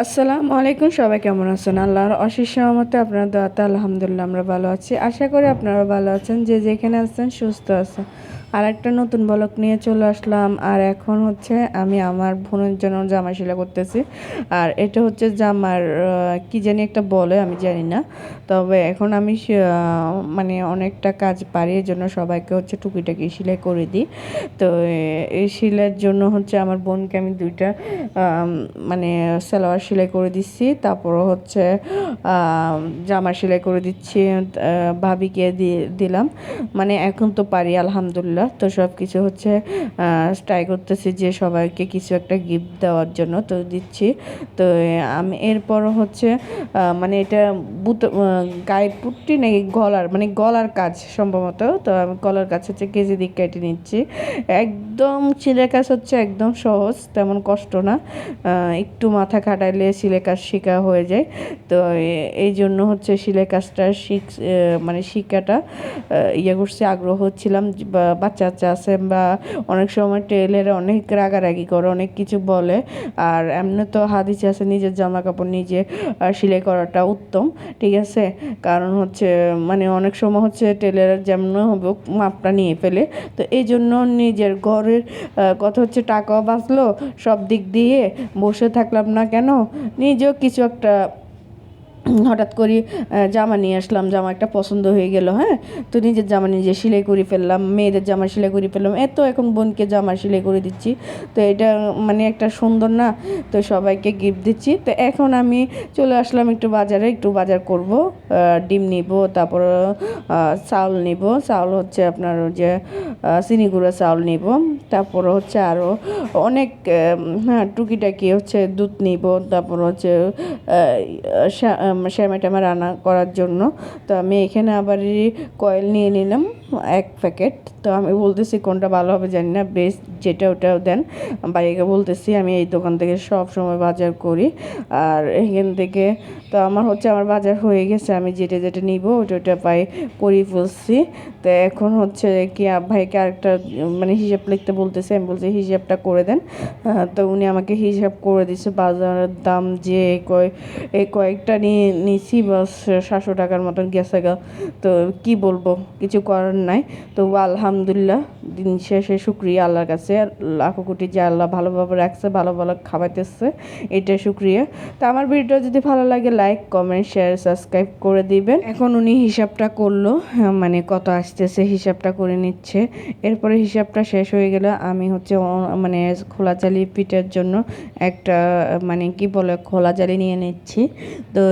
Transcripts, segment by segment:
আসসালামু আলাইকুম, সবাই কেমন আছেন? আল্লাহর অশেষ রহমতে আপনার দোয়াতে আলহামদুলিল্লাহ আমরা ভালো আছি। আশা করি আপনারা ভালো আছেন, যে যেখানে আছেন সুস্থ আছেন। আর একটা নতুন ব্লগ নিয়ে চলে আসলাম। আর এখন হচ্ছে আমি আমার বোনের জন্য জামা সেলাই করতেছি। আর এটা হচ্ছে জামার কি জানি একটা বলে, আমি জানি না। তবে এখন আমি মানে অনেকটা কাজ পারি, এই জন্য সবাইকে হচ্ছে টুকিটাকি সেলাই করে দিই। তো এই সেলাইয়ের জন্য হচ্ছে আমার বোনকে আমি দুইটা মানে সালোয়ার সেলাই করে দিচ্ছি, তারপরও হচ্ছে জামা সেলাই করে দিচ্ছি। ভাবিকে দিলাম, মানে এখন তো পারি আলহামদুলিল্লাহ। তো সব কিছু হচ্ছে ট্রাই করতেছি যে সবাইকে কিছু একটা গিফট দেওয়ার জন্য, তো দিচ্ছি। তো আমি এরপরও হচ্ছে মানে এটা গায়ে পুট্টি নাকি গলার, মানে গলার কাজ সম্ভবত। তো আমি গলার কাজ হচ্ছে কেজি দিক কেটে নিচ্ছি। একদম সেলাই কাজ হচ্ছে একদম সহজ, তেমন কষ্ট না। একটু মাথা খাটাইলে সেলাই কাজ শেখা হয়ে যায়। তো এই জন্য হচ্ছে সেলাই কাজটা মানে শিখাটা করছি, আগ্রহ হচ্ছিলাম। বাচ্চা বাচ্চা আছে বা অনেক সময় টেলারে অনেক রাগারাগি করে, অনেক কিছু বলে। আর এমনি তো হাদিস আছে নিজের জামা কাপড় নিজে সেলাই করাটা উত্তম, ঠিক আছে। কারণ হচ্ছে মানে অনেক সময় হচ্ছে টেলারের যেমন হবে মাপটা নিয়ে ফেলে। তো এই জন্য নিজের ঘরের কথা হচ্ছে টাকাও বাঁচলো, সব দিক দিয়ে বসে থাকলাম না কেন, নিজেও কিছু একটা হঠাৎ করে জামা নিয়ে আসলাম, জামা একটা পছন্দ হয়ে গেল, হ্যাঁ। তো নিজের জামা নিজে সেলাই করে ফেললাম, মেয়েদের জামা সেলাই করে ফেললাম, এত এখন বোনকে জামা সেলাই করে দিচ্ছি। তো এটা মানে একটা সুন্দর না, তো সবাইকে গিফট দিচ্ছি। তো এখন আমি চলে আসলাম একটু বাজারে, একটু বাজার করব। ডিম নিব, তারপর চাউল নিব, চাউল হচ্ছে আপনার যে চিনি গুঁড়া চাউল নিব, তারপর হচ্ছে আরও অনেক হ্যাঁ টুকিটাকি হচ্ছে দুধ নিব, তারপর হচ্ছে শ্যামা ট্যামা রান্না করার জন্য। তো আমি এখানে আবার কয়েল নিয়ে নিলাম 1 প্যাকেট। তো আমি বলতেছি কোনটা ভালো হবে জানি না, বেস্ট যেটা ওটাও দেন। ভাইয়াকে বলতেছি আমি এই দোকান থেকে সব সময় বাজার করি। আর এখান থেকে তো আমার হচ্ছে আমার বাজার হয়ে গেছে, আমি যেটা যেটা নিব ওটা ওটা পাই করি ফেলছি। তো এখন হচ্ছে কি ভাইকে আরেকটা মানে হিসাব লিখতে বলতেছে, আমি বলছি হিসাবটা করে দেন। তো উনি আমাকে হিসাব করে দিচ্ছে। বাজারের দাম যে এই কয়েকটা নিয়েছি বাস 700 টাকার মতন গেছে গা। তো কি বলবো, কিছু করার নাই। তো আলহামদুলিল্লাহ, দিন শেষে শুক্রিয়া আল্লাহর কাছে লাখো কোটি, যে আল্লাহ ভালোভাবে রাখছে, ভালো ভালো খাওয়াইতেছে, এটাই শুক্রিয়া। তো আমার ভিডিও যদি ভালো লাগে লাইক কমেন্ট শেয়ার সাবস্ক্রাইব করে দিবেন। এখন উনি হিসাবটা করলো, মানে কত আসতেছে হিসাবটা করে নিচ্ছে। এরপরে হিসাবটা শেষ হয়ে গেলে আমি হচ্ছে মানে খোলা চালি পিঠের জন্য একটা মানে কি বলে খোলা জালি নিয়ে নিচ্ছি। তো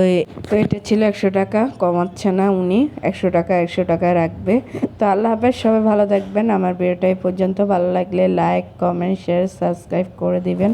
এটা ছিল 100 টাকা, কমাচ্ছে না উনি, 100 টাকা 100 টাকায় রাখবে। তো আল্লাহ হাফেজ, সবাই ভালো থাকবেন। আমার ভিডিওটা এই পর্যন্ত, ভালো লাগলে লাইক কমেন্ট শেয়ার সাবস্ক্রাইব করে দিবেন।